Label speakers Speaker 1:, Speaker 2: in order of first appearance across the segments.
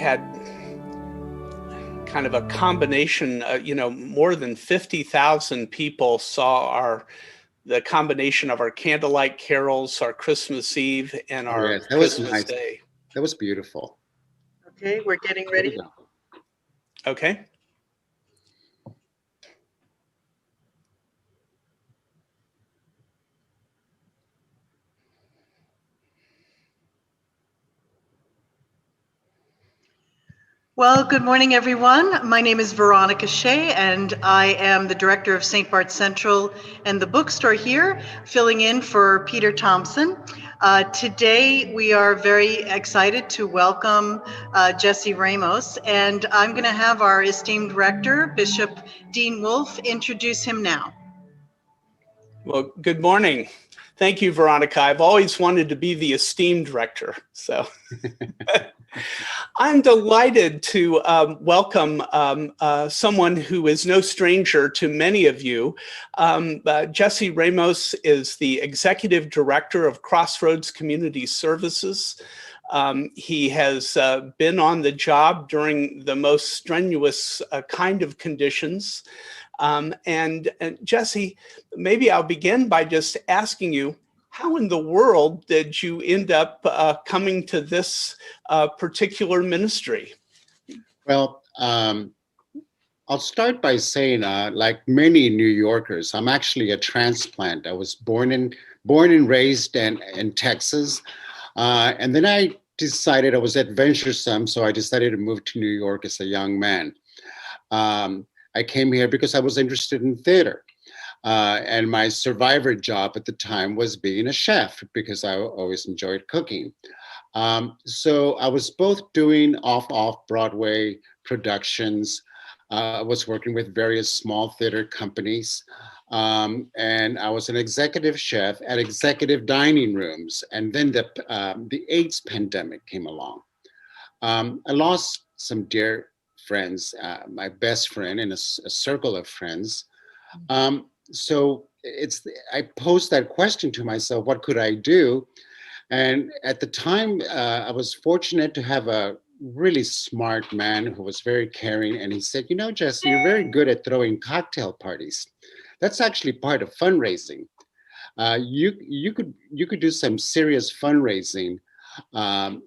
Speaker 1: had kind of a combination, more than 50,000 people saw the combination of our candlelight carols, our Christmas Eve, and our
Speaker 2: Yes, that was
Speaker 1: Christmas
Speaker 2: nice.
Speaker 1: Day.
Speaker 2: That was beautiful.
Speaker 3: Okay, we're getting ready.
Speaker 1: Okay.
Speaker 3: Well, good morning, everyone. My name is Veronica Shea, and I am the director of St. Bart's Central and the bookstore here, filling in for Peter Thompson. Today, we are very excited to welcome Jesse Ramos, and I'm going to have our esteemed rector, Bishop Dean Wolfe, introduce him now.
Speaker 1: Well, good morning. Thank you, Veronica. I've always wanted to be the esteemed rector, so. I'm delighted to welcome someone who is no stranger to many of you. Jesse Ramos is the executive director of Crossroads Community Services. He has been on the job during the most strenuous kind of conditions. And Jesse, maybe I'll begin by just asking you, how in the world did you end up coming to this particular ministry?
Speaker 2: Well, I'll start by saying, like many New Yorkers, I'm actually a transplant. I was born and raised in Texas, and then I decided I was adventuresome, so I decided to move to New York as a young man. I came here because I was interested in theater. And my survivor job at the time was being a chef because I always enjoyed cooking. So I was both doing off Broadway productions. I was working with various small theater companies. And I was an executive chef at executive dining rooms. And then the AIDS pandemic came along. I lost some dear friends, my best friend in a circle of friends. So I posed that question to myself, what could I do? And at the time, I was fortunate to have a really smart man who was very caring. And he said, Jesse, you're very good at throwing cocktail parties. That's actually part of fundraising. You could do some serious fundraising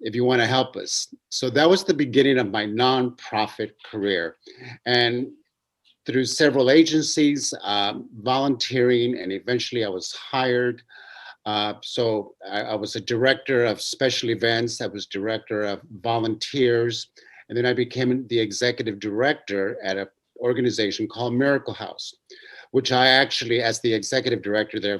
Speaker 2: if you want to help us. So that was the beginning of my nonprofit career. And through several agencies, volunteering, and eventually I was hired. So I was a director of special events. I was director of volunteers. And then I became the executive director at an organization called Miracle House, which I actually, as the executive director there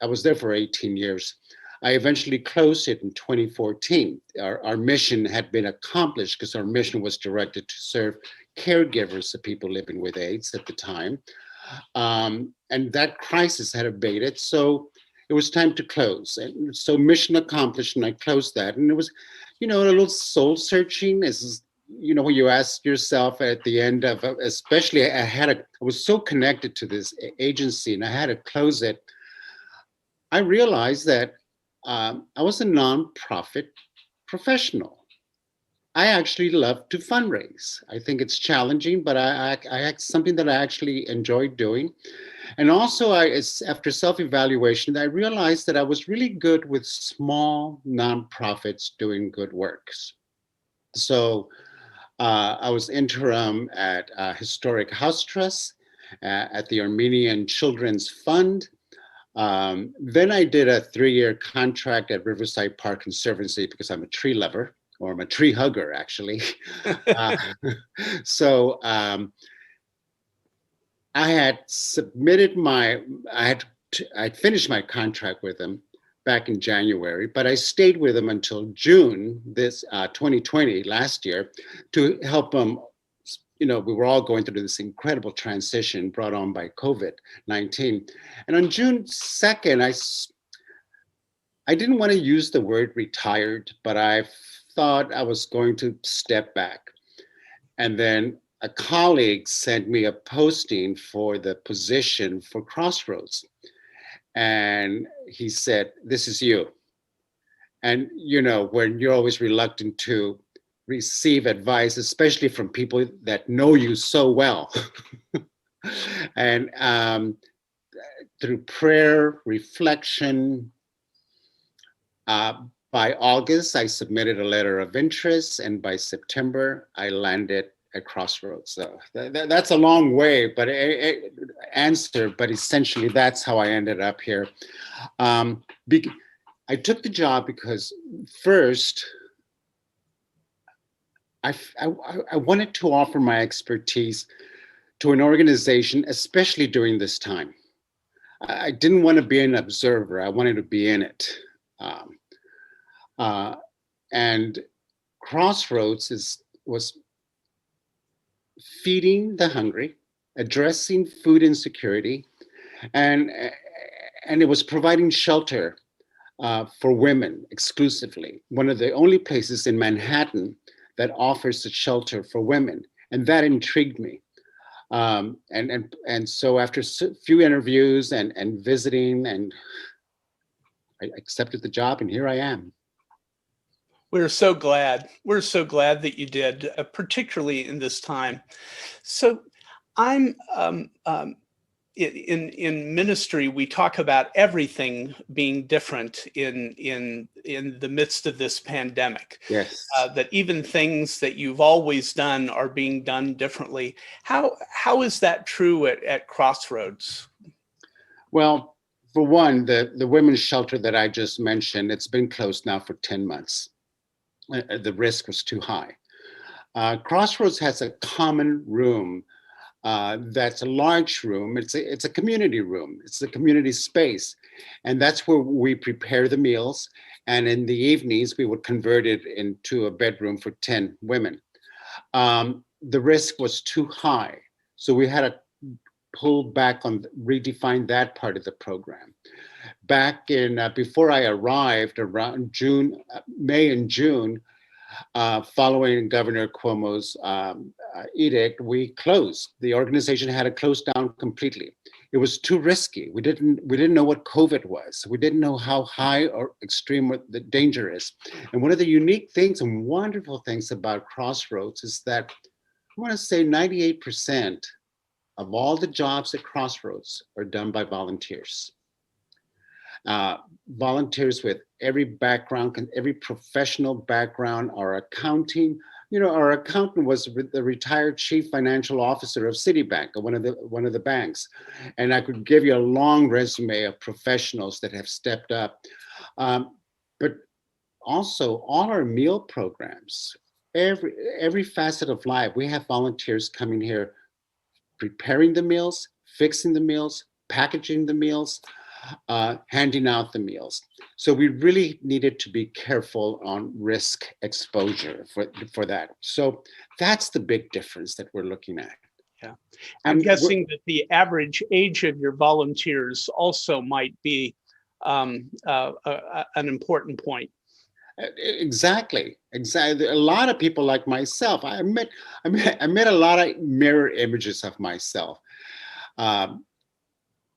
Speaker 2: I was there for 18 years. I eventually closed it in 2014. Our mission had been accomplished because our mission was directed to serve caregivers of people living with AIDS at the time. And that crisis had abated. So it was time to close. And so mission accomplished, and I closed that. And it was, a little soul searching. This is, when you ask yourself at the end of, especially I was so connected to this agency and I had to close it. I realized that I was a nonprofit professional. I actually love to fundraise. I think it's challenging, but I something that I actually enjoy doing. And also, after self-evaluation, I realized that I was really good with small nonprofits doing good works. So I was interim at Historic House Trust, at the Armenian Children's Fund. Then I did a 3-year contract at Riverside Park Conservancy because I'm a tree lover, or I'm a tree hugger, actually. So I had submitted I'd finished my contract with them back in January, but I stayed with them until June, 2020, last year, to help them. We were all going through this incredible transition brought on by COVID-19. And on June 2nd, I didn't want to use the word retired, but I thought I was going to step back. And then a colleague sent me a posting for the position for Crossroads. And he said, "This is you." And, when you're always reluctant to receive advice, especially from people that know you so well. And through prayer, reflection, by August, I submitted a letter of interest, and by September, I landed at Crossroads. So that's a long way, but answer. But essentially, that's how I ended up here. I took the job because first, I wanted to offer my expertise to an organization, especially during this time. I didn't want to be an observer. I wanted to be in it. And Crossroads was feeding the hungry, addressing food insecurity, and it was providing shelter for women exclusively. One of the only places in Manhattan that offers a shelter for women, and that intrigued me. And so after a few interviews and visiting, and I accepted the job, and here I am.
Speaker 1: We're so glad. We're so glad that you did, particularly in this time. So I'm in ministry, we talk about everything being different in the midst of this pandemic.
Speaker 2: Yes.
Speaker 1: That even things that you've always done are being done differently. How is that true at Crossroads?
Speaker 2: Well, for one, the women's shelter that I just mentioned, it's been closed now for 10 months. The risk was too high. Crossroads has a common room that's a large room. It's a community room. It's a community space. And that's where we prepare the meals. And in the evenings, we would convert it into a bedroom for 10 women. The risk was too high. So we had to pull back on, redefine that part of the program. Back in, before I arrived, around May and June, following Governor Cuomo's edict, we closed. The organization had to close down completely. It was too risky. We didn't know what COVID was. We didn't know how high or extreme the danger is. And one of the unique things and wonderful things about Crossroads is that I want to say 98% of all the jobs at Crossroads are done by volunteers. Volunteers with every background, every professional background. Our accounting, our accountant was the retired chief financial officer of Citibank, one of the banks, and I could give you a long resume of professionals that have stepped up. But also all our meal programs, every facet of life, we have volunteers coming here, preparing the meals, fixing the meals, packaging the meals, handing out the meals. So we really needed to be careful on risk exposure for that. So that's the big difference that we're looking at.
Speaker 1: Yeah. I'm guessing that the average age of your volunteers also might be an important point.
Speaker 2: Exactly. A lot of people like myself, I met a lot of mirror images of myself.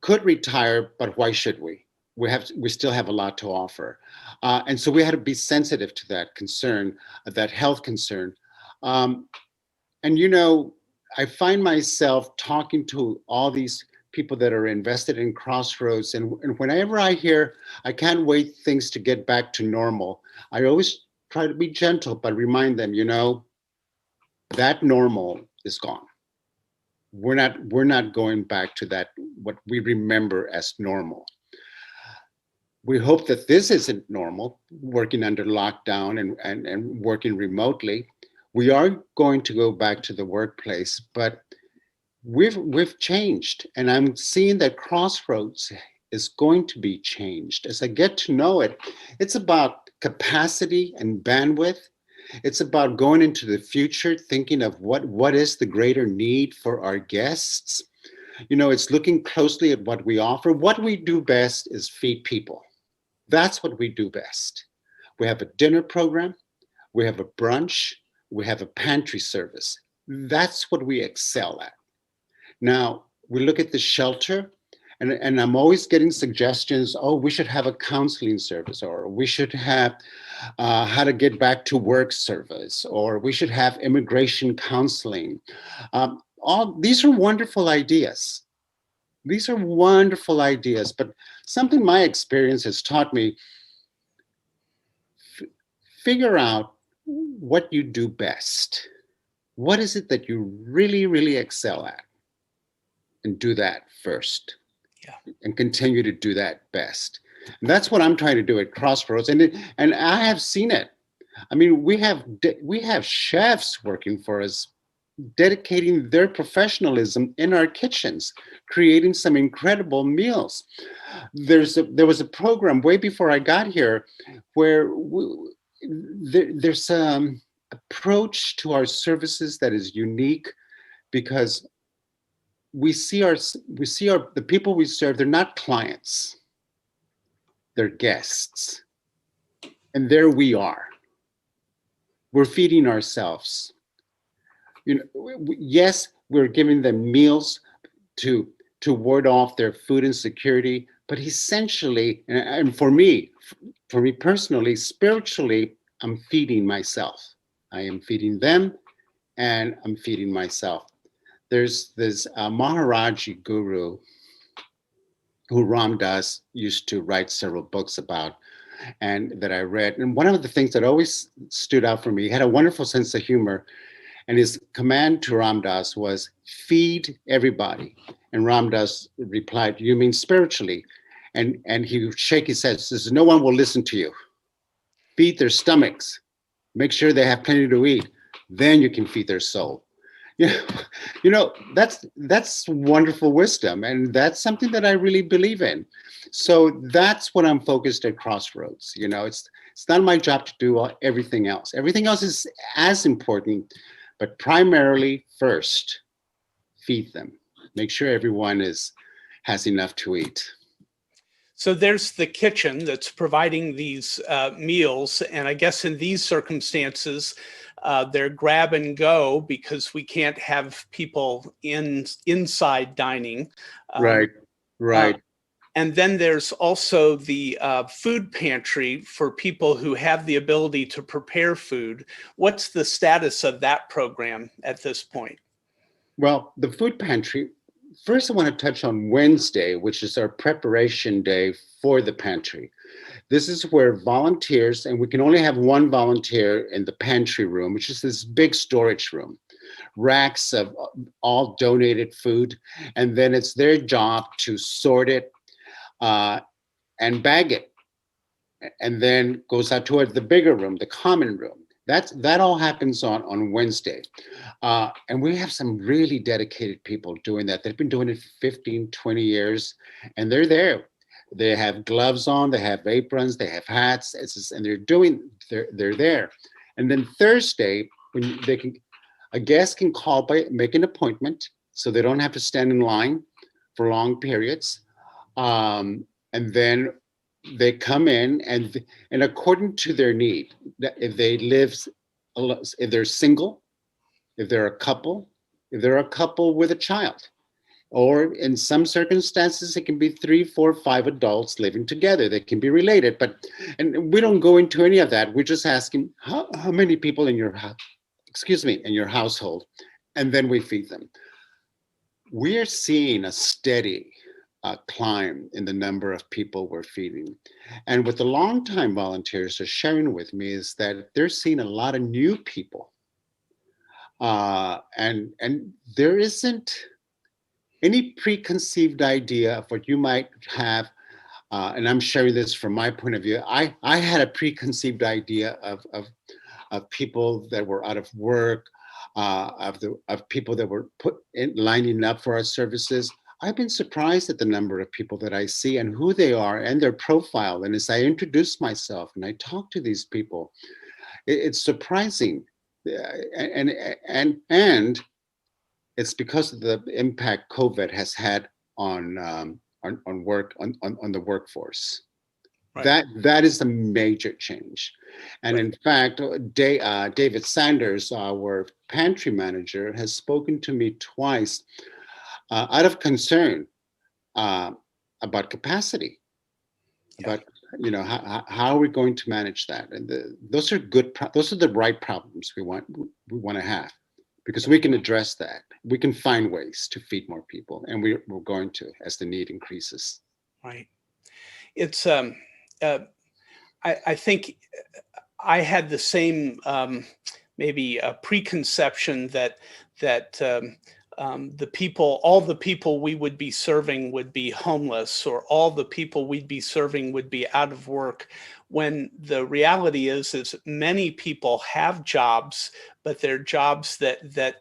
Speaker 2: Could retire, but why should we? We still have a lot to offer. And so we had to be sensitive to that concern, that health concern. And I find myself talking to all these people that are invested in Crossroads, and whenever I hear, I can't wait things to get back to normal, I always try to be gentle, but remind them, that normal is gone. We're not going back to that, what we remember as normal. We hope that this isn't normal, working under lockdown and working remotely. We are going to go back to the workplace, but we've changed. And I'm seeing that Crossroads is going to be changed. As I get to know it, it's about capacity and bandwidth. It's about going into the future, thinking of what is the greater need for our guests. It's looking closely at what we offer. What we do best is feed people. That's what we do best. We have a dinner program, we have a brunch, we have a pantry service. That's what we excel at. Now, we look at the shelter, And I'm always getting suggestions, oh, we should have a counseling service, or we should have how to get back to work service, or we should have immigration counseling. All these are wonderful ideas. These are wonderful ideas, but something my experience has taught me, figure out what you do best. What is it that you really, really excel at? And do that first. Yeah. And continue to do that best. And that's what I'm trying to do at Crossroads. And I have seen it. I mean, we have chefs working for us, dedicating their professionalism in our kitchens, creating some incredible meals. There was a program way before I got here where there's an approach to our services that is unique, because we see the people we serve, they're not clients, they're guests. And there we are. We're feeding ourselves. Yes, we're giving them meals to ward off their food insecurity, but essentially, and for me personally, spiritually, I'm feeding myself. I am feeding them, and I'm feeding myself. There's this Maharaji guru who Ram Dass used to write several books about, and that I read. And one of the things that always stood out for me, he had a wonderful sense of humor. And his command to Ram Dass was, feed everybody. And Ram Dass replied, you mean spiritually? And he would shake his head, says, no one will listen to you. Feed their stomachs. Make sure they have plenty to eat. Then you can feed their soul. You know, that's wonderful wisdom. And that's something that I really believe in. So that's what I'm focused at Crossroads. You know, it's not my job to do everything else. Everything else is as important, but primarily first, feed them. Make sure everyone has enough to eat.
Speaker 1: So there's the kitchen that's providing these meals. And I guess in these circumstances, they're grab and go because we can't have people inside dining.
Speaker 2: Right.
Speaker 1: And then there's also the food pantry for people who have the ability to prepare food. What's the status of that program at this point?
Speaker 2: Well, the food pantry, first I want to touch on Wednesday, which is our preparation day for the pantry. This is where volunteers, and we can only have one volunteer in the pantry room, which is this big storage room, racks of all donated food. And then it's their job to sort it and bag it, and then goes out toward the bigger room, the common room. That all happens on Wednesday. And we have some really dedicated people doing that. They've been doing it for 15, 20 years, and they're there. They have gloves on, they have aprons, they have hats, and they're there. And then Thursday, when a guest can call make an appointment, so they don't have to stand in line for long periods. And then they come in, and according to their need, if they're single, if they're a couple with a child, or in some circumstances, it can be 3, 4, 5 adults living together. They can be related, and we don't go into any of that. We're just asking how many people in your household, and then we feed them. We're seeing a steady climb in the number of people we're feeding. And what the longtime volunteers are sharing with me is that they're seeing a lot of new people. And there isn't any preconceived idea of what you might have. And I'm sharing this from my point of view. I had a preconceived idea of people that were out of work, of people that were lining up for our services. I've been surprised at the number of people that I see and who they are and their profile. And as I introduce myself and I talk to these people, it's surprising. And it's because of the impact COVID has had on the workforce. Right. That is a major change. And right. In fact, David Sanders, our pantry manager, has spoken to me twice out of concern about capacity,
Speaker 1: Yeah.
Speaker 2: about how are we going to manage that, and those are those are the right problems we want to have, because we can address that. We can find ways to feed more people, and we're going to, as the need increases.
Speaker 1: Right. It's I think I had the same maybe a preconception that all the people we would be serving would be homeless, or all the people we'd be serving would be out of work. When the reality is many people have jobs, but they're jobs that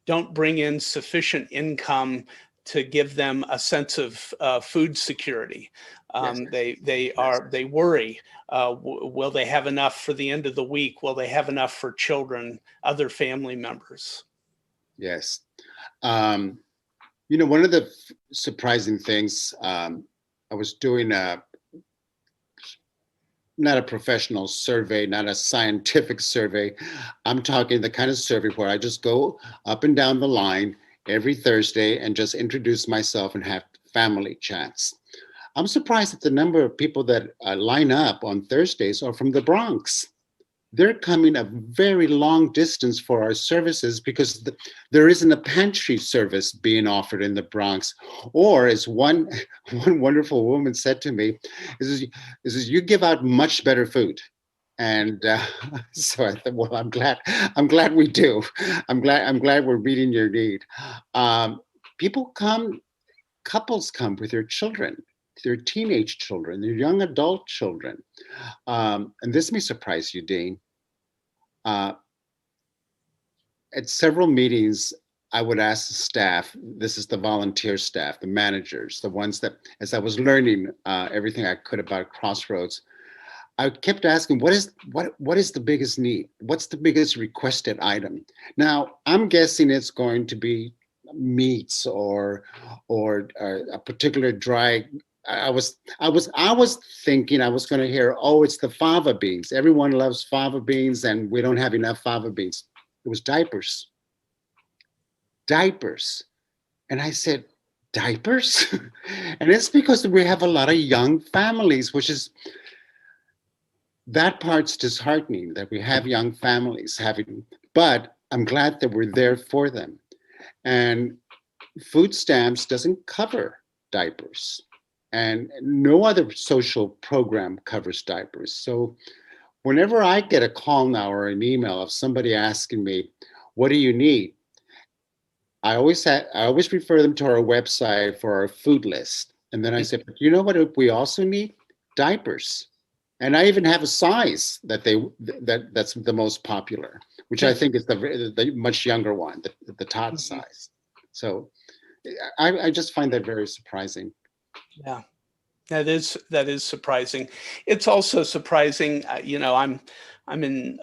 Speaker 1: don't bring in sufficient income to give them a sense of food security.
Speaker 2: Yes.
Speaker 1: They worry. Will they have enough for the end of the week? Will they have enough for children, other family members?
Speaker 2: Yes. One of the surprising things, I was doing not a professional survey, not a scientific survey. I'm talking the kind of survey where I just go up and down the line every Thursday and just introduce myself and have family chats. I'm surprised at the number of people that line up on Thursdays are from the Bronx. They're coming a very long distance for our services because there isn't a pantry service being offered in the Bronx. Or as one wonderful woman said to me, is you give out much better food. And so I thought, well, I'm glad we do. I'm glad we're meeting your need. Couples come with their children, their teenage children, their young adult children. And this may surprise you, Dean. At several meetings, I would ask the staff, this is the volunteer staff, the managers, the ones that, as I was learning everything I could about Crossroads, I kept asking, what is the biggest need? What's the biggest requested item? Now, I'm guessing it's going to be meats or a particular dry. I was thinking I was going to hear, oh, it's the fava beans. Everyone loves fava beans, and we don't have enough fava beans. It was diapers. And I said, diapers? And it's because we have a lot of young families, that part's disheartening, that we have young families but I'm glad that we're there for them. And food stamps doesn't cover diapers. And no other social program covers diapers. So whenever I get a call now or an email of somebody asking me, what do you need? I always refer them to our website for our food list. And then I said, but you know what we also need? Diapers. And I even have a size that's the most popular, which I think is the much younger one, the tot size. So I just find that very surprising.
Speaker 1: Yeah, that is surprising. It's also surprising, I'm in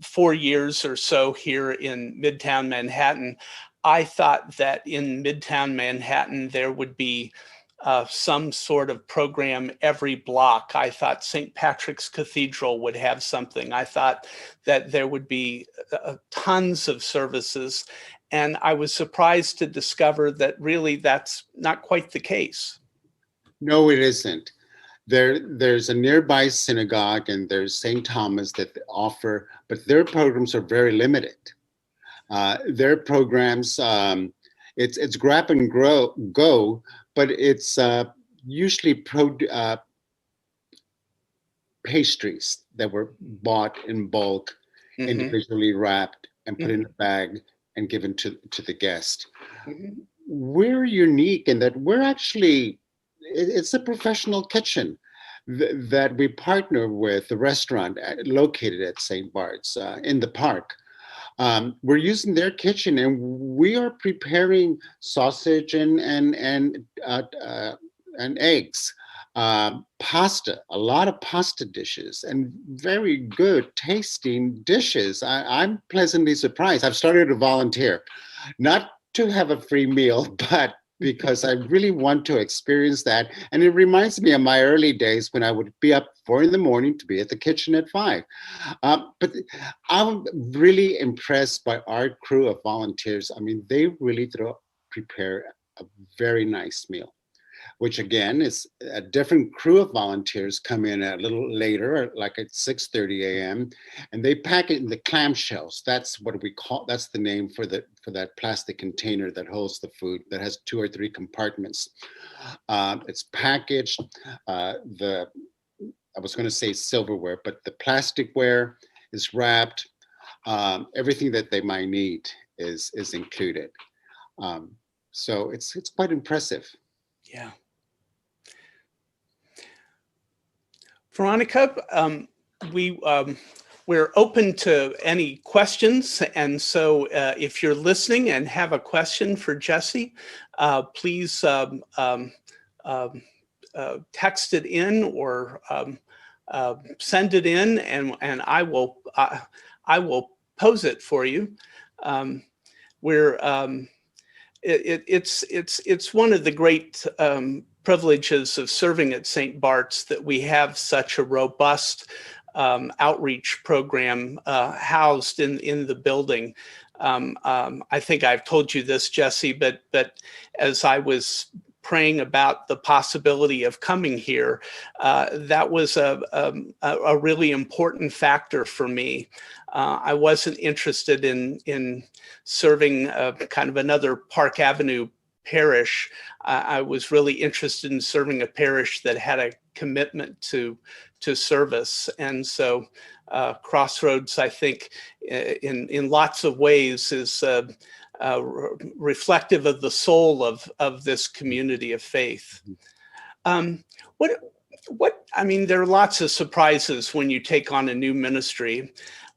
Speaker 1: 4 years or so here in Midtown Manhattan. I thought that in Midtown Manhattan there would be some sort of program every block. I thought St. Patrick's Cathedral would have something. I thought that there would be tons of services. And I was surprised to discover that really that's not quite the case.
Speaker 2: No, it isn't. There's a nearby synagogue and there's St. Thomas that offer, but their programs are very limited. Their programs, it's grab and go, but it's usually pastries that were bought in bulk, individually wrapped and put in a bag and given to the guest. We're unique in that we're actually, it's a professional kitchen that we partner with the restaurant located at St. Bart's in the park. We're using their kitchen, and we are preparing sausage and eggs, pasta, a lot of pasta dishes, and very good tasting dishes. I'm pleasantly surprised. I've started to volunteer, not to have a free meal, but because I really want to experience that. And it reminds me of my early days when I would be up 4 a.m. to be at the kitchen at 5. But I'm really impressed by our crew of volunteers. I mean, they really prepare a very nice meal. which again is a different crew of volunteers come in a little later, like at 6:30 a.m., and they pack it in the clamshells. That's what we call, that's the name for that plastic container that holds the food, that has 2 or 3 compartments. It's packaged. I was going to say silverware, but the plasticware is wrapped. Everything that they might need is included. So it's quite impressive.
Speaker 1: Yeah. Veronica, we're open to any questions, and so if you're listening and have a question for Jessie, please text it in or send it in, and I will pose it for you. It's one of the great privileges of serving at St. Bart's that we have such a robust outreach program housed in the building. I think I've told you this, Jessie, but as I was praying about the possibility of coming here, that was a really important factor for me. I wasn't interested in serving kind of another Park Avenue parish. I was really interested in serving a parish that had a commitment to service. And so Crossroads, I think, in lots of ways is reflective of the soul of this community of faith. I mean, there are lots of surprises when you take on a new ministry.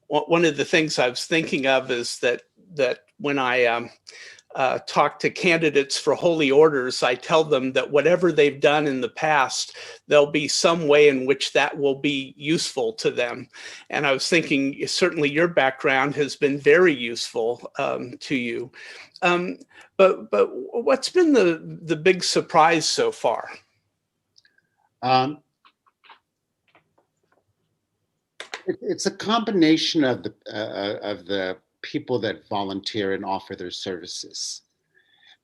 Speaker 1: One of the things I was thinking of is that when I talk to candidates for holy orders, I tell them that whatever they've done in the past, there'll be some way in which that will be useful to them. And I was thinking, certainly your background has been very useful to you. But what's been the big surprise so far?
Speaker 2: It's a combination of the people that volunteer and offer their services,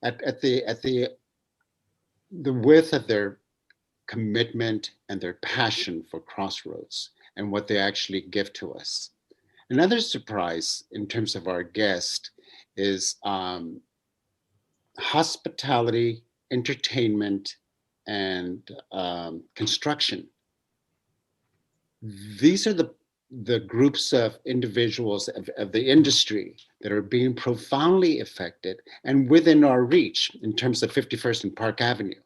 Speaker 2: at the width of their commitment and their passion for Crossroads and what they actually give to us. Another surprise in terms of our guest is hospitality, entertainment, and construction. These are the groups of individuals of the industry that are being profoundly affected and within our reach in terms of 51st and Park Avenue.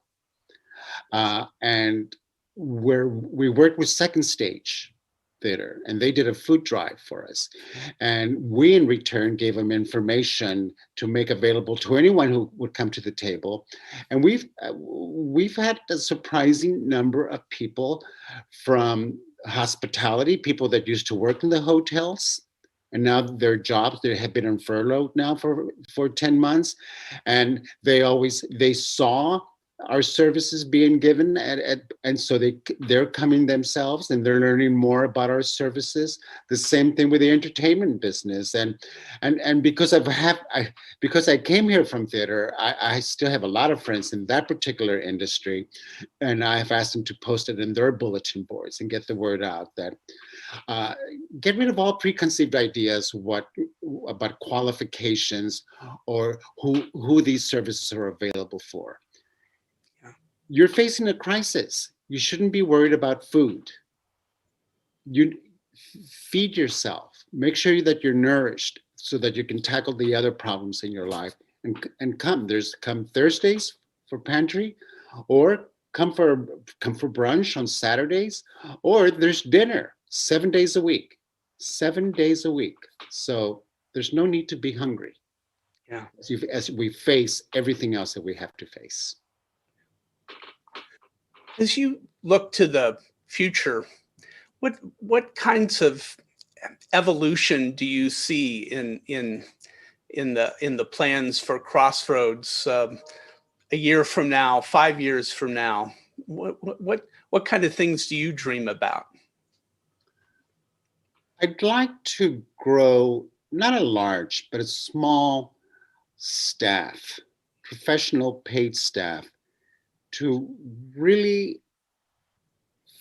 Speaker 2: And where we worked with Second Stage Theater, and they did a food drive for us. And we in return gave them information to make available to anyone who would come to the table. And we've had a surprising number of people from hospitality, people that used to work in the hotels, and now their jobs, they have been on furlough now for 10 months. And they saw our services being given and so they're coming themselves and they're learning more about our services. The same thing with the entertainment business. And because I came here from theater, I still have a lot of friends in that particular industry, and I've asked them to post it in their bulletin boards and get the word out that get rid of all preconceived ideas about qualifications or who these services are available for. You're facing a crisis. You shouldn't be worried about food. You feed yourself. Make sure that you're nourished so that you can tackle the other problems in your life. And come Thursdays for pantry, or come for brunch on Saturdays, or there's dinner 7 days a week. 7 days a week. So there's no need to be hungry.
Speaker 1: Yeah.
Speaker 2: As we face everything else that we have to face.
Speaker 1: As you look to the future, what kinds of evolution do you see in the plans for Crossroads a year from now, 5 years from now? What kind of things do you dream about?
Speaker 2: I'd like to grow not a large, but a small staff, professional paid staff, to really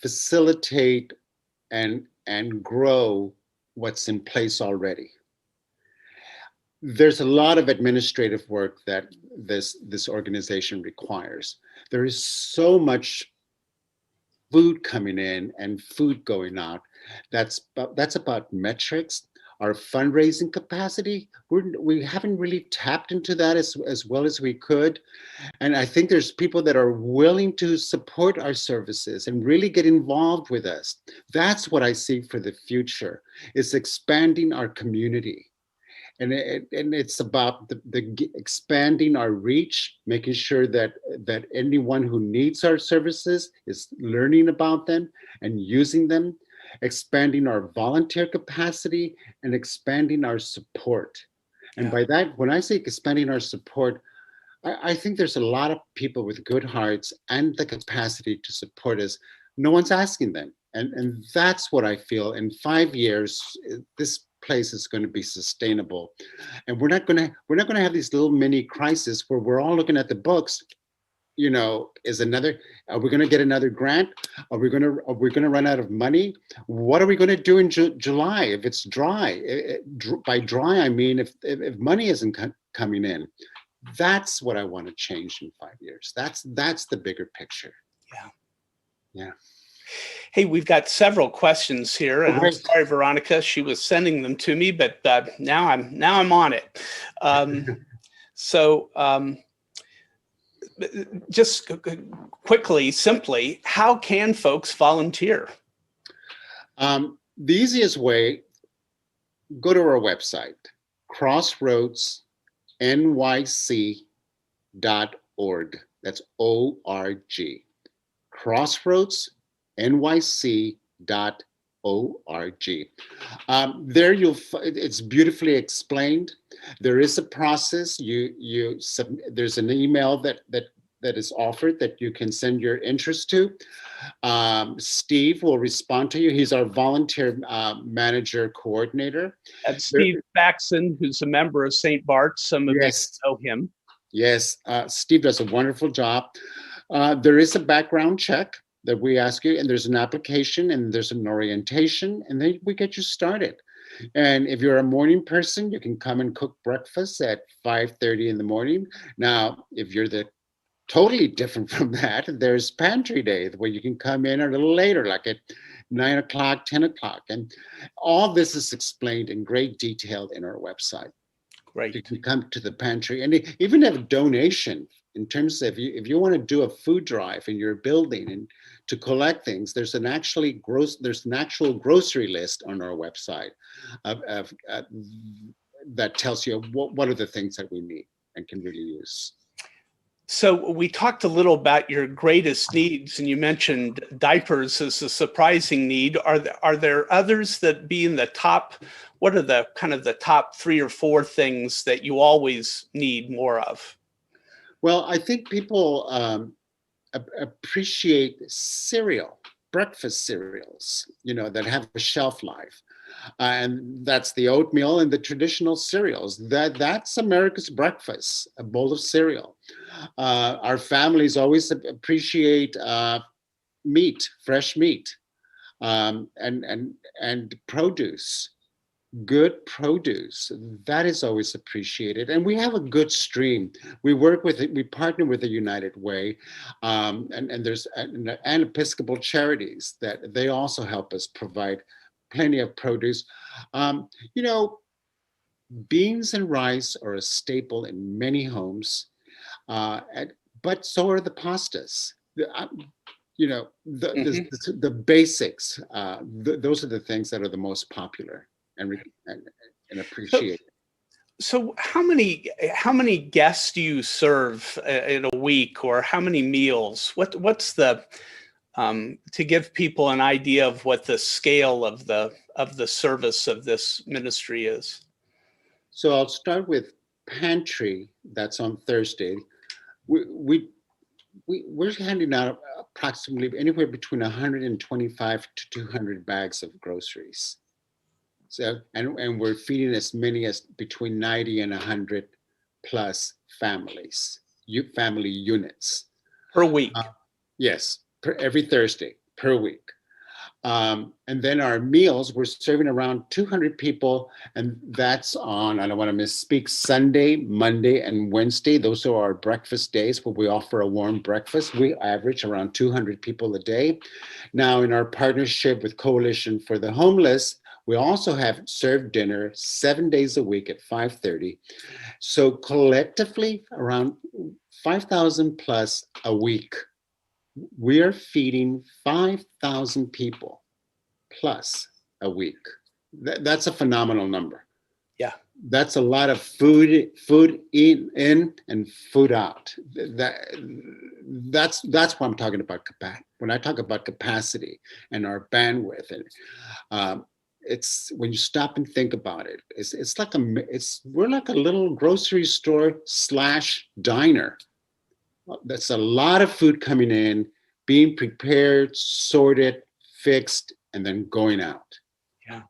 Speaker 2: facilitate and grow what's in place already. There's a lot of administrative work that this organization requires. There is so much food coming in and food going out. That's about metrics. Our fundraising capacity, we haven't really tapped into that as well as we could. And I think there's people that are willing to support our services and really get involved with us. That's what I see for the future, is expanding our community. And it's about the expanding our reach, making sure that anyone who needs our services is learning about them and using them, expanding our volunteer capacity, and expanding our support. And by that, when I say expanding our support, I think there's a lot of people with good hearts and the capacity to support us. No one's asking them. And that's what I feel. In 5 years, this place is going to be sustainable. And we're not going to have these little mini crises where we're all looking at the books. You know, are we going to get another grant? Are we going to run out of money? What are we going to do in July if it's dry? By dry, I mean if money isn't coming in. That's what I want to change in 5 years. That's the bigger picture. Yeah.
Speaker 1: Hey, we've got several questions here, and I'm sorry, Veronica, she was sending them to me, but now I'm on it. Just quickly, simply, how can folks volunteer?
Speaker 2: The easiest way, go to our website, crossroadsnyc.org. That's O-R-G. crossroadsnyc.org. There it's beautifully explained. There is a process. There's an email that is offered that you can send your interest to. Steve will respond to you. He's our volunteer manager coordinator.
Speaker 1: That's Steve Faxon, who's a member of St. Bart's. Some of you know him. Yes,
Speaker 2: Steve does a wonderful job. There is a background check that we ask you, and there's an application, and there's an orientation, and then we get you started. And if you're a morning person, you can come and cook breakfast at 5:30 in the morning. Now, if you're totally different from that, there's pantry day where you can come in a little later, like at 9 o'clock, 10 o'clock. And all this is explained in great detail in our website.
Speaker 1: Great.
Speaker 2: You can come to the pantry and even have a donation in terms of if you want to do a food drive in your building and to collect things. There's an actual grocery list on our website that tells you what are the things that we need and can really use.
Speaker 1: So we talked a little about your greatest needs, and you mentioned diapers as a surprising need. Are there others that be in the top? What are the kind of the top 3 or 4 things that you always need more of?
Speaker 2: Well, I think people appreciate cereal, breakfast cereals, that have a shelf life. And that's the oatmeal and the traditional cereals. That's America's breakfast, a bowl of cereal. Our families always appreciate meat, fresh meat, and produce, good produce. That is always appreciated. And we have a good stream. We partner with the United Way, and there's and Episcopal Charities that they also help us provide plenty of produce. Beans and rice are a staple in many homes, but so are the pastas. The basics. Those are the things that are the most popular and appreciated.
Speaker 1: So how many guests do you serve in a week, or how many meals? What's the to give people an idea of what the scale of the service of this ministry is?
Speaker 2: So I'll start with pantry. That's on Thursday. We're handing out approximately anywhere between 125 to 200 bags of groceries. So and we're feeding as many as between 90 and 100 plus families, family units.
Speaker 1: Per week.
Speaker 2: Yes, every Thursday per week. And then our meals, we're serving around 200 people, and that's on, I don't want to misspeak, Sunday, Monday, and Wednesday. Those are our breakfast days where we offer a warm breakfast. We average around 200 people a day. Now, in our partnership with Coalition for the Homeless, we also have served dinner 7 days a week at 5:30. So collectively, around 5,000 plus a week. We are feeding 5,000 people plus a week. That's a phenomenal number.
Speaker 1: Yeah.
Speaker 2: That's a lot of food in and food out. That's what I'm talking about. When I talk about capacity and our bandwidth, and it's when you stop and think about it, we're like a little grocery store / diner. That's a lot of food coming in, being prepared, sorted, fixed, and then going out.
Speaker 1: Yeah.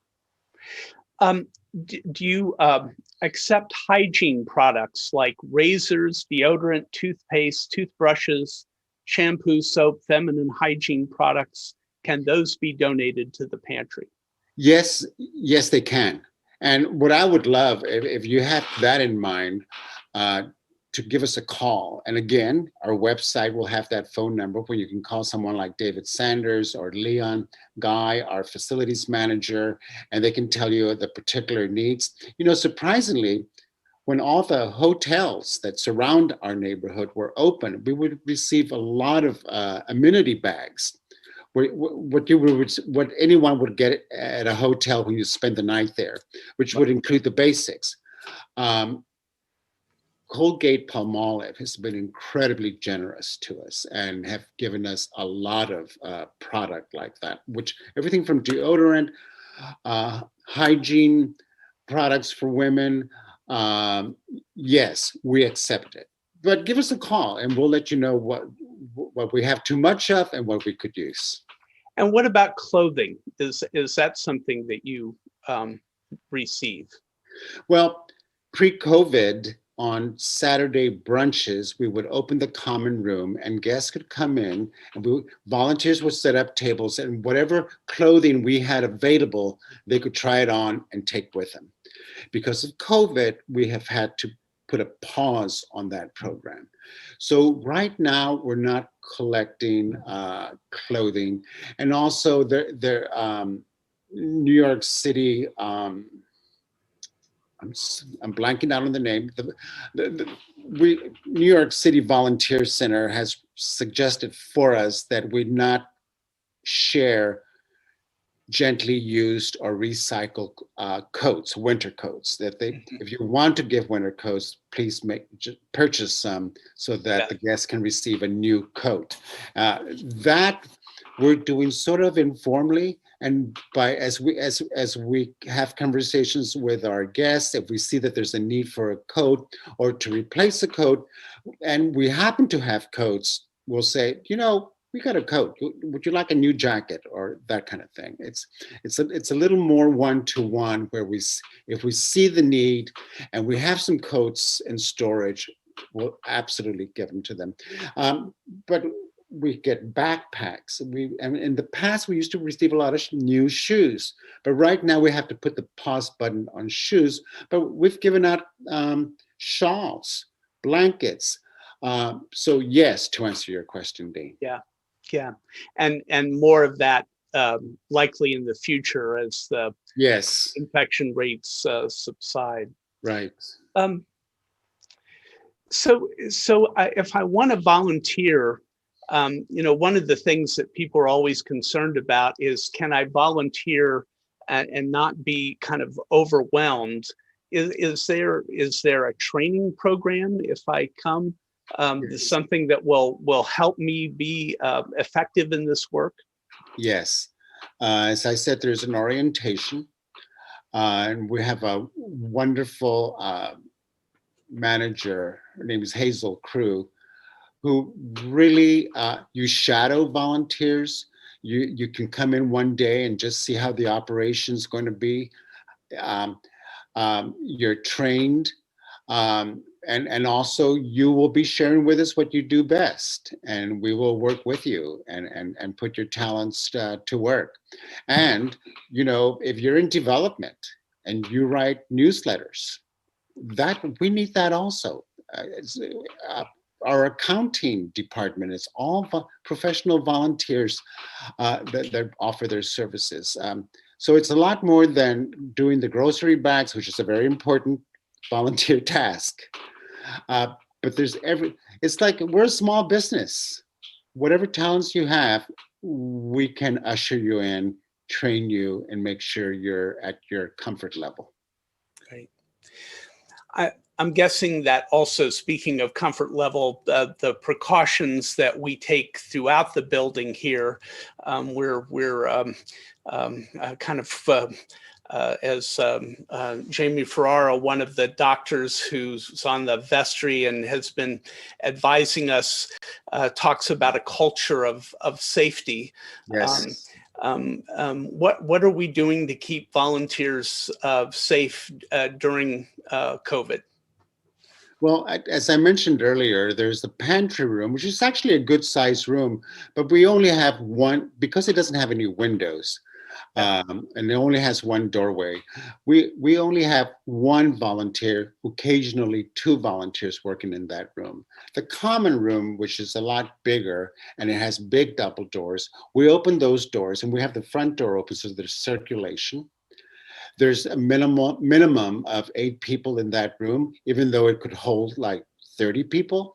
Speaker 1: Do you accept hygiene products like razors, deodorant, toothpaste, toothbrushes, shampoo, soap, feminine hygiene products? Can those be donated to the pantry?
Speaker 2: Yes, they can. And what I would love, if you have that in mind, to give us a call. And again, our website will have that phone number where you can call someone like David Sanders or Leon Guy, our facilities manager, and they can tell you the particular needs. You know, surprisingly, when all the hotels that surround our neighborhood were open, we would receive a lot of amenity bags. What anyone would get at a hotel when you spend the night there, which would include the basics. Colgate-Palmolive has been incredibly generous to us and have given us a lot of product like that, which everything from deodorant, hygiene products for women. Yes, we accept it. But give us a call and we'll let you know what we have too much of and what we could use.
Speaker 1: And what about clothing? Is that something that you receive?
Speaker 2: Well, pre-COVID, on Saturday brunches, we would open the common room and guests could come in and volunteers would set up tables, and whatever clothing we had available, they could try it on and take with them. Because of COVID, we have had to put a pause on that program. So right now we're not collecting clothing. And also New York City, I'm blanking out on the name. New York City Volunteer Center has suggested for us that we not share gently used or recycled coats, winter coats. That if you want to give winter coats, please purchase some so that the guests can receive a new coat. That we're doing sort of informally. And as we have conversations with our guests, if we see that there's a need for a coat or to replace a coat, and we happen to have coats, we'll say, we got a coat. Would you like a new jacket or that kind of thing? It's a little more one-to-one where if we see the need and we have some coats in storage, we'll absolutely give them to them. But we get backpacks. And in the past, we used to receive a lot of new shoes, but right now we have to put the pause button on shoes. But we've given out shawls, blankets. So yes, to answer your question, Dean.
Speaker 1: Yeah, and more of that likely in the future as the infection rates subside.
Speaker 2: Right.
Speaker 1: So if I want to volunteer. One of the things that people are always concerned about is, can I volunteer and not be kind of overwhelmed? Is there a training program if I come? Something that will help me be effective in this work?
Speaker 2: Yes. As I said, there's an orientation, and we have a wonderful manager. Her name is Hazel Crew, who really, you shadow volunteers. You can come in one day and just see how the operation is going to be. You're trained. And also you will be sharing with us what you do best, and we will work with you and put your talents to work. And, if you're in development and you write newsletters, that we need that also. Uh, our accounting department is all professional volunteers that offer their services. So it's a lot more than doing the grocery bags, which is a very important volunteer task. Uh, but it's like we're a small business. Whatever talents you have, we can usher you in, train you, and make sure you're at your comfort level.
Speaker 1: Right. I'm guessing that also, speaking of comfort level, the precautions that we take throughout the building here, we're kind of as Jamie Ferrara, one of the doctors who's on the vestry and has been advising us, talks about a culture of safety.
Speaker 2: Yes.
Speaker 1: What are we doing to keep volunteers safe during COVID?
Speaker 2: Well, as I mentioned earlier, there's the pantry room, which is actually a good sized room, but we only have one because it doesn't have any windows. And it only has one doorway. We only have one volunteer, occasionally two volunteers working in that room. The common room, which is a lot bigger and it has big double doors, we open those doors and we have the front door open so there's circulation. There's a minimum of 8 people in that room, even though it could hold like 30 people.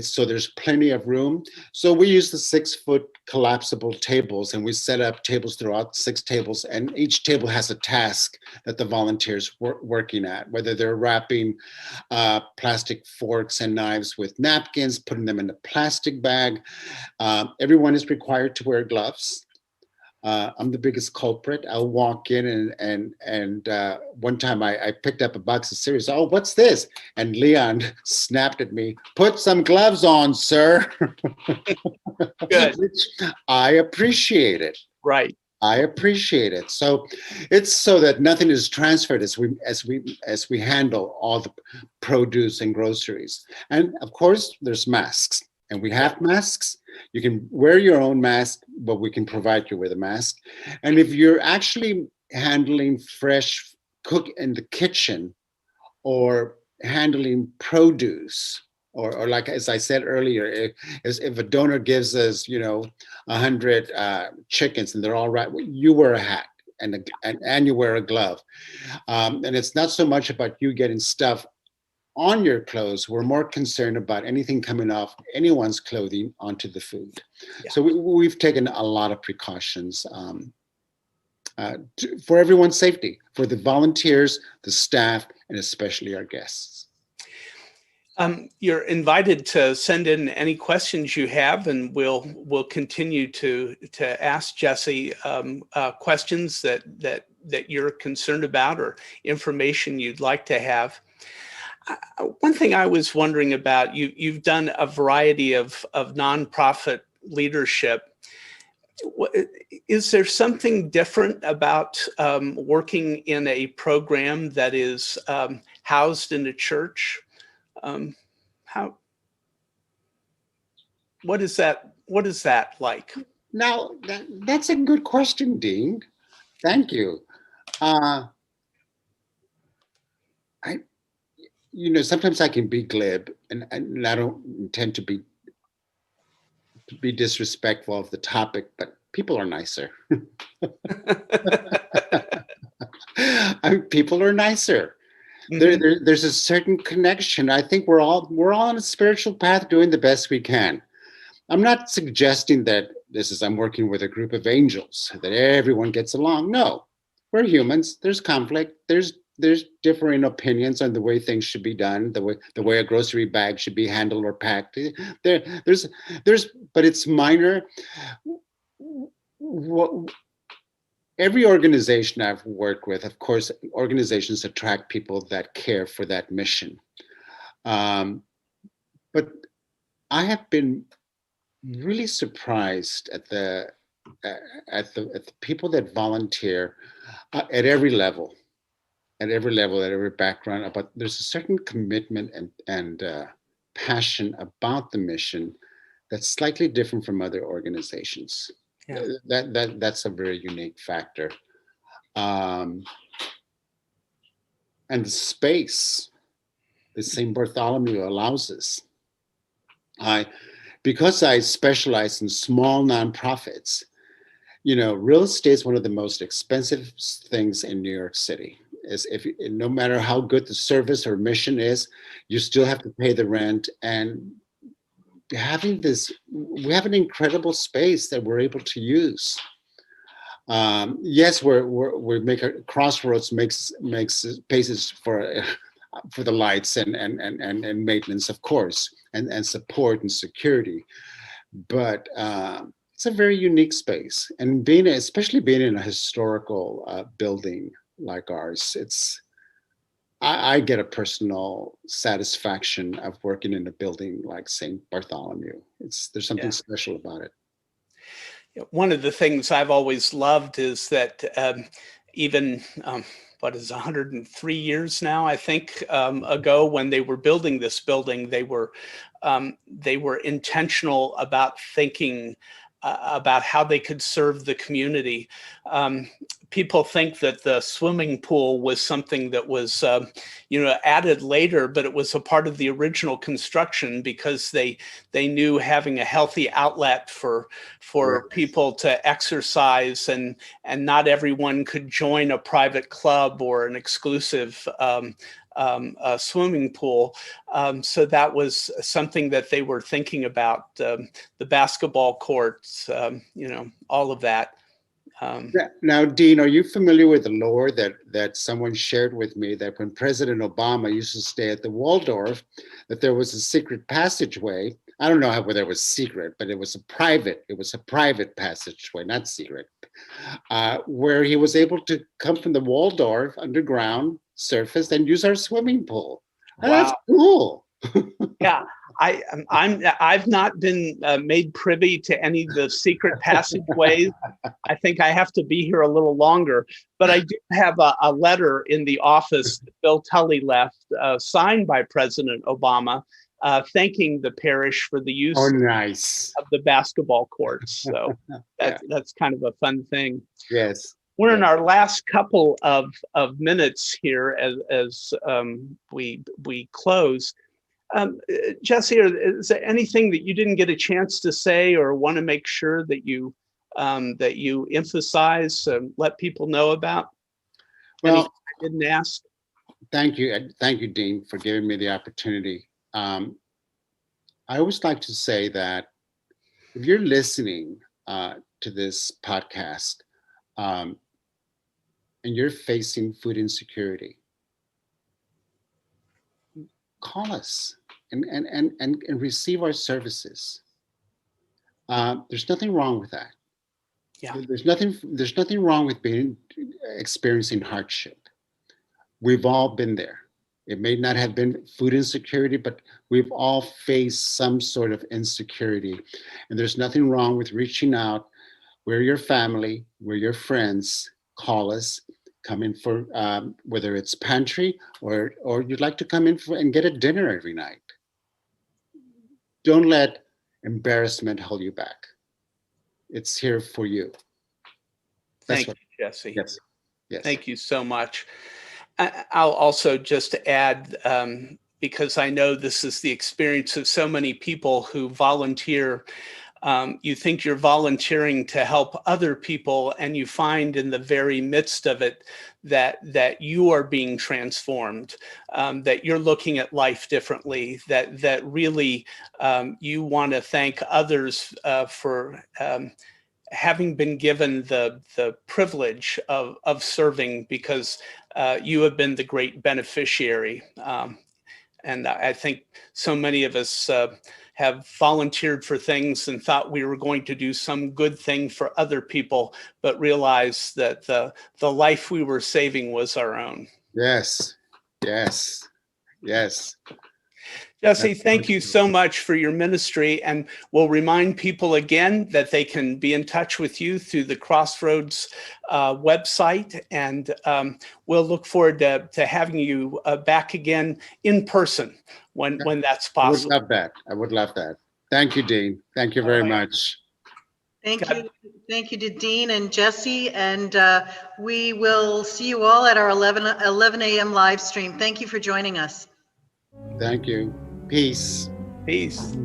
Speaker 2: So there's plenty of room. So we use the 6-foot collapsible tables, and we set up tables throughout 6 tables, and each table has a task that the volunteers working at, whether they're wrapping plastic forks and knives with napkins, putting them in a plastic bag. Everyone is required to wear gloves. I'm the biggest culprit. I'll walk in and one time I picked up a box of cereals. Oh, what's this? And Leon snapped at me, "Put some gloves on, sir."
Speaker 1: Good.
Speaker 2: Which I appreciate it.
Speaker 1: Right.
Speaker 2: I appreciate it. So it's so that nothing is transferred as we handle all the produce and groceries. And of course, there's masks. And we have masks. You can wear your own mask, but we can provide you with a mask. And if you're actually handling fresh cook in the kitchen or handling produce, or like as I said earlier, if a donor gives us, 100 chickens and they're all right, well, you wear a hat and you wear a glove. And it's not so much about you getting stuff on your clothes. We're more concerned about anything coming off anyone's clothing onto the food. Yeah. So we've taken a lot of precautions for everyone's safety, for the volunteers, the staff, and especially our guests.
Speaker 1: You're invited to send in any questions you have, and we'll continue to ask Jesse questions that you're concerned about or information you'd like to have. One thing I was wondering about, you've done a variety of nonprofit leadership. Is there something different about working in a program that is housed in a church? What is that like?
Speaker 2: Now, that's a good question, Dean. Thank you. Sometimes I can be glib, and I don't intend to be disrespectful of the topic, but people are nicer. People are nicer. Mm-hmm. There's a certain connection. I think we're all on a spiritual path doing the best we can. I'm not suggesting that I'm working with a group of angels, that everyone gets along. No, we're humans. There's conflict. There's differing opinions on the way things should be done, the way a grocery bag should be handled or packed. There's, but it's minor. Every organization I've worked with, of course, organizations attract people that care for that mission. But I have been really surprised at the people that volunteer at every level. at every level, at every background, but there's a certain commitment and passion about the mission that's slightly different from other organizations.
Speaker 1: Yeah.
Speaker 2: That's a very unique factor. And the space that St. Bartholomew allows us. Because I specialize in small nonprofits, real estate is one of the most expensive things in New York City. No matter how good the service or mission is, you still have to pay the rent. And we have an incredible space that we're able to use. Yes, we make a Crossroads makes spaces for the lights and maintenance, of course, and support and security, but it's a very unique space. And especially being in a historical building like ours, I get a personal satisfaction of working in a building like St. Bartholomew. There's something special about it.
Speaker 1: One of the things I've always loved is that even 103 years now, I think, ago, when they were building this building, they were intentional about thinking about how they could serve the community. People think that the swimming pool was something that was, added later, but it was a part of the original construction because they knew having a healthy outlet for people to exercise, and not everyone could join a private club or an exclusive a swimming pool. So that was something that they were thinking about, the basketball courts, all of that.
Speaker 2: Now, Dean, are you familiar with the lore that someone shared with me, that when President Obama used to stay at the Waldorf, that there was a secret passageway? I don't know whether it was secret, but it was a private passageway, not secret, where he was able to come from the Waldorf underground surface and use our swimming pool. Wow. That's cool.
Speaker 1: Yeah, I've not been made privy to any of the secret passageways. I think I have to be here a little longer, but I do have a letter in the office that Bill Tully left, signed by President Obama, thanking the parish for the use
Speaker 2: of
Speaker 1: the basketball courts. So that's kind of a fun thing.
Speaker 2: Yes.
Speaker 1: We're in our last couple of minutes here as we close. Jesse, is there anything that you didn't get a chance to say or want to make sure that you emphasize, let people know about?
Speaker 2: Well,
Speaker 1: anything I didn't ask?
Speaker 2: Thank you, Dean, for giving me the opportunity. I always like to say that if you're listening to this podcast and you're facing food insecurity, call us and receive our services. There's nothing wrong with that.
Speaker 1: Yeah.
Speaker 2: There's nothing wrong with experiencing hardship. We've all been there. It may not have been food insecurity, but we've all faced some sort of insecurity. And there's nothing wrong with reaching out. We're your family, we're your friends. Call us, come in for whether it's pantry or you'd like to come in and get a dinner every night. Don't let embarrassment hold you back. It's here for you.
Speaker 1: Thank you, Jesse.
Speaker 2: Yes.
Speaker 1: Thank you so much. I'll also just add, because I know this is the experience of so many people who volunteer. You think you're volunteering to help other people, and you find in the very midst of it that you are being transformed, that you're looking at life differently, that really you want to thank others for having been given the privilege of serving, because you have been the great beneficiary. And I think so many of us have volunteered for things and thought we were going to do some good thing for other people, but realized that the life we were saving was our own.
Speaker 2: Yes.
Speaker 1: Jesse,
Speaker 2: That's
Speaker 1: thank you
Speaker 2: true.
Speaker 1: so much for your ministry, and we'll remind people again that they can be in touch with you through the Crossroads website, and we'll look forward to having you back again in person when that's
Speaker 2: I would
Speaker 1: possible.
Speaker 2: love that. I would love that. Thank you, Dean. Thank you very much.
Speaker 3: Thank you. Thank you to Dean and Jesse, and we will see you all at our 11 a.m. live stream. Thank you for joining us.
Speaker 2: Thank you. Peace.
Speaker 1: Peace.